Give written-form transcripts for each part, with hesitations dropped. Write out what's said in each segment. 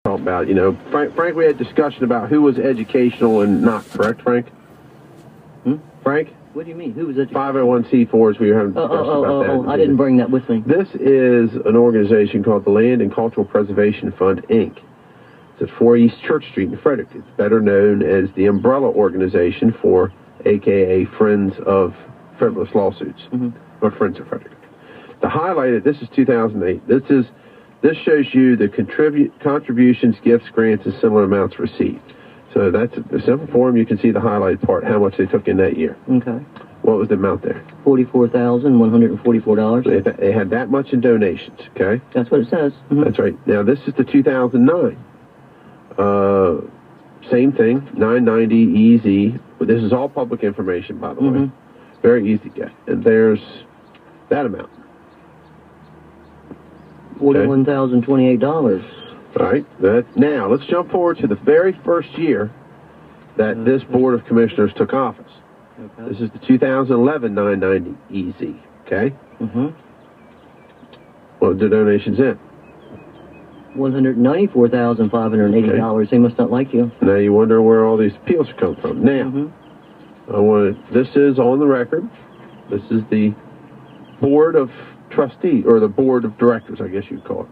talk about, you know, Frank, we had discussion about who was educational and not, correct, Frank? Frank? What do you mean? Who was educational? 501c4s, we were having discussion about that. Oh, I didn't bring that with me. This is an organization called the Land and Cultural Preservation Fund, Inc. It's at 4 East Church Street in Frederick. It's better known as the umbrella organization for, a.k.a. Friends of Frivolous Lawsuits, or Friends of Frederick. To highlight it, this is 2008. This shows you the contributions, gifts, grants, and similar amounts received. So that's a simple form. You can see the highlighted part, how much they took in that year. Okay. What was the amount there? $44,144. They had that much in donations, okay? That's what it says. That's right. Now, this is the 2009. Same thing, $990 easy. But this is all public information, by the way. Very easy to get. And there's that amount. $41,028. All right. Now, let's jump forward to the very first year that this Board of Commissioners took office. Okay. This is the 2011 $990 easy. Okay? What are the donations in? $194,580. Okay. They must not like you. Now you wonder where all these appeals are coming from. Now, this is on the record. This is the Board of Trustees, or the Board of Directors, I guess you'd call it.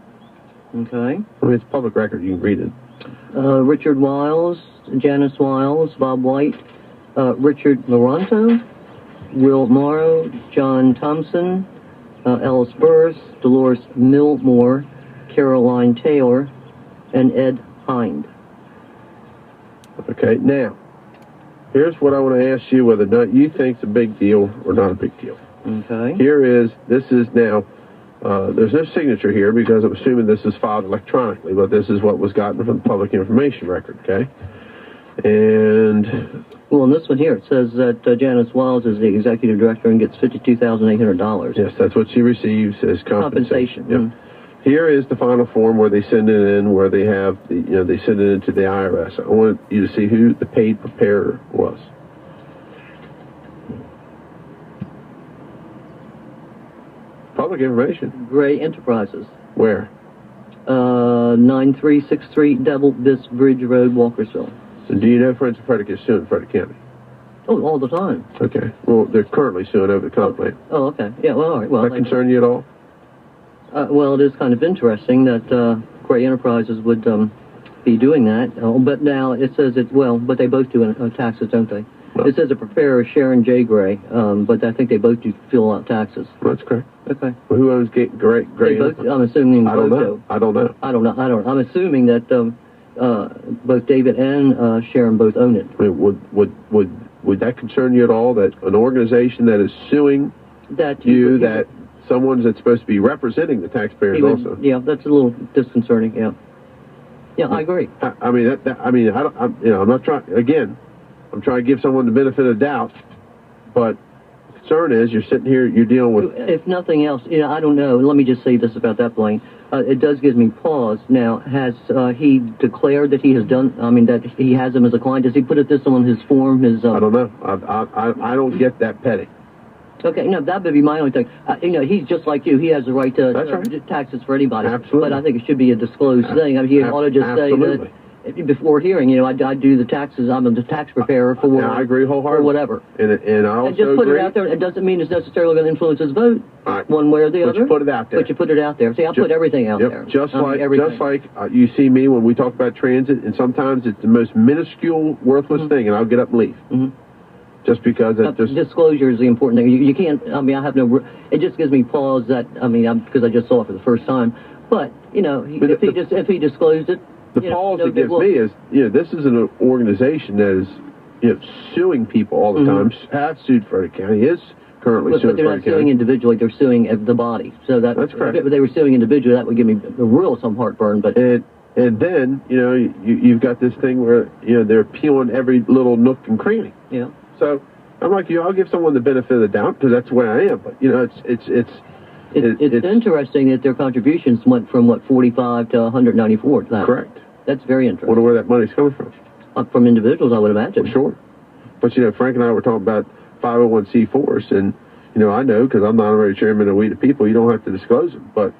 Okay. I mean, it's public record. You can read it. Richard Wiles, Janice Wiles, Bob White, Richard Loranto, Will Morrow, John Thompson, Ellis Burris, Dolores Millmore, Caroline Taylor, and Ed Hind. Okay, now, here's what I want to ask you, whether or not you think it's a big deal or not a big deal. Okay. This is now, there's no signature here because I'm assuming this is filed electronically, but this is what was gotten from the public information record, okay? And... well, in this one here, it says that Janice Wiles is the executive director and gets $52,800. Yes, that's what she receives as compensation. Yep. Here is the final form where they send it in, where they have, they send it into the IRS. I want you to see who the paid preparer was. Public information. Gray Enterprises. Where? 9363 Devil Bis Bridge Road, Walkersville. So do you know Friends of Frederick is suing Frederick County? Oh, all the time. Okay. Well, they're currently suing over the comp plan. Oh, okay. Yeah, well, all right. Well, does that concern you at all? Well, it is kind of interesting that Gray Enterprises would be doing that. But now it says but they both do taxes, don't they? Well, it says a preparer, Sharon J. Gray, but I think they both do fill out taxes. That's correct. Okay. Well, who owns Gray Enterprises? I'm assuming I don't know. I'm assuming that both David and Sharon both own it. I mean, would that concern you at all, that an organization that is suing that someone that's supposed to be representing the taxpayers also? Yeah, that's a little disconcerting. Yeah. Yeah, I agree. I'm not trying. Again, I'm trying to give someone the benefit of the doubt, but the concern is you're sitting here, you're dealing with... If nothing else, I don't know. Let me just say this about that, Blaine. It does give me pause. Now, has he declared that he has done, that he has him as a client? Does he put this on his form? I don't know. I don't get that petty. Okay, no, that would be my only thing. He's just like you. He has the right to taxes for anybody. Absolutely. But I think it should be a disclosed thing. He ought to just say that before hearing, I do the taxes. I'm the tax preparer for. I agree wholeheartedly. Or whatever. And I also and just put it out there. It doesn't mean it's necessarily going to influence his vote one way or the other. But you put it out there. But you put it out there. See, I put everything out there. Just like you see me when we talk about transit, and sometimes it's the most minuscule, worthless thing, and I'll get up and leave. Just because disclosure is the important thing. You can't. I have no. It just gives me pause that because I just saw it for the first time. But if he disclosed it, the pause it gives me is this is an organization that is suing people all the time. Have sued Frederick County. Is currently suing Frederick County. But they're not suing individually. They're suing the body. So that's correct. If they were suing individually, that would give me some heartburn. But and then you've got this thing where they're peeling every little nook and cranny. Yeah. So I'm like you. I'll give someone the benefit of the doubt because that's the way I am. But it's interesting that their contributions went from 45 to 194. Correct. That's very interesting. Wonder where that money's coming from. From individuals, I would imagine. Well, sure. But Frank and I were talking about 501c4s, and I know because I'm the honorary chairman of We the People. You don't have to disclose them, but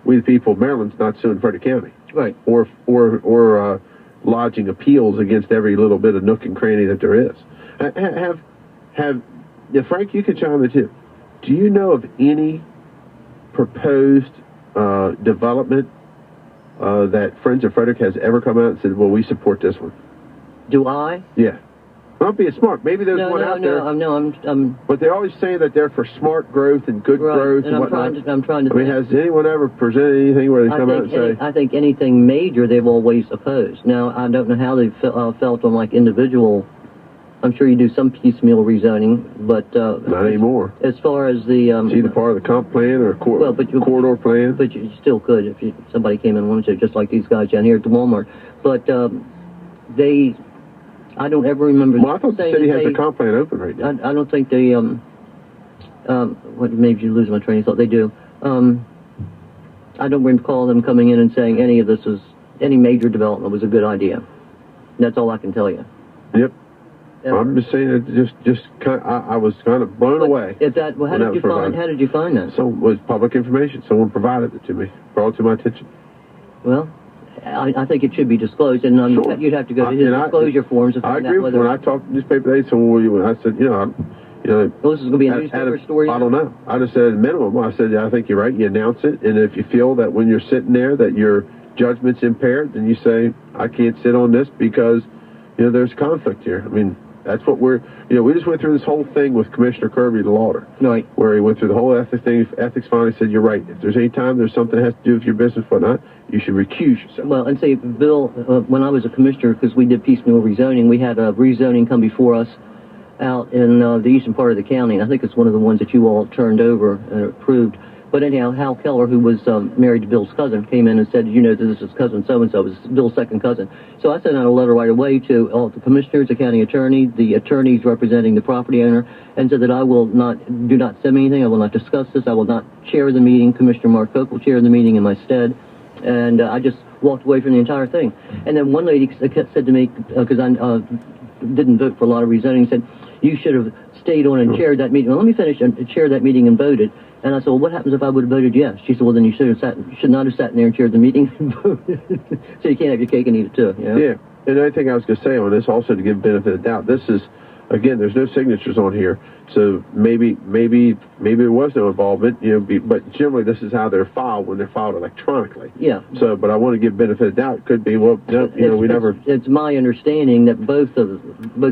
We the People of Maryland's not suing Frederick County. Right. Or lodging appeals against every little bit of nook and cranny that there is. Frank, you can chime in too. Do you know of any proposed development that Friends of Frederick has ever come out and said, well, we support this one? Do I? Yeah. I'm being smart. Maybe there's one out there. I'm But they always say that they're for smart growth and good growth and whatnot. I'm trying to. I mean, has anyone ever presented anything where they come out and say? I think anything major they've always opposed. Now, I don't know how they felt on like individual. I'm sure you do some piecemeal rezoning, but not anymore. As far as the it's either part of the comp plan or corridor plan. But you still could if somebody came in and wanted to, just like these guys down here at the Walmart. But I don't ever remember. Well, I thought the city has the comp plan open right now. I don't think they what made you lose my train of thought? They do. I don't recall them coming in and saying any major development was a good idea. That's all I can tell you. Yep. I'm just saying that I was kind of blown away. How did you find that? So it was public information. Someone provided it to me, brought it to my attention. Well, I think it should be disclosed, and sure. You'd have to go to his disclosure forms to find out whether. When I talked to the newspaper, they said, well, I said, well, this is going to be a newspaper story. I don't know. I just said at a minimum. I said, I think you're right. You announce it, and if you feel that when you're sitting there that your judgment's impaired, then you say, I can't sit on this because there's conflict here. I mean. That's what we just went through this whole thing with Commissioner Kirby the Lauder. Right. Where he went through the whole ethics thing. Ethics finally said, you're right. If there's any time there's something that has to do with your business, whatnot, you should recuse yourself. Well, and say, Bill, when I was a commissioner, because we did piecemeal rezoning, we had a rezoning come before us out in the eastern part of the county. And I think it's one of the ones that you all turned over and approved. But anyhow, Hal Keller, who was married to Bill's cousin, came in and said, this is cousin so-and-so, it was Bill's second cousin. So I sent out a letter right away to all the commissioners, the county attorney, the attorneys representing the property owner, and said that do not send me anything, I will not discuss this, I will not chair the meeting, Commissioner Mark Koch will chair the meeting in my stead. And I just walked away from the entire thing. And then one lady said to me, because I didn't vote for a lot of rezoning, said, you should have stayed on and chaired that meeting. Well, let me finish and chair that meeting and voted. And I said, well, what happens if I would have voted yes? She said, well, then you should not have sat in there and chaired the meeting and voted. So you can't have your cake and eat it too. Yeah. And the other thing I was going to say on this, also to give benefit of doubt, this is, again, there's no signatures on here, so maybe there was no involvement, but generally this is how they're filed when they're filed electronically. Yeah. So, but I want to give benefit of doubt. It could be, well, no, we never. It's my understanding that both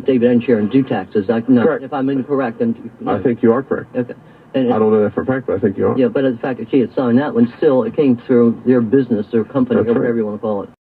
David and Sharon do taxes. Correct. If I'm incorrect, then. I think you are correct. Okay. I don't know that for a fact, but I think you are. Yeah, but the fact that she had signed that one, still, it came through their business, their company, or whatever you want to call it.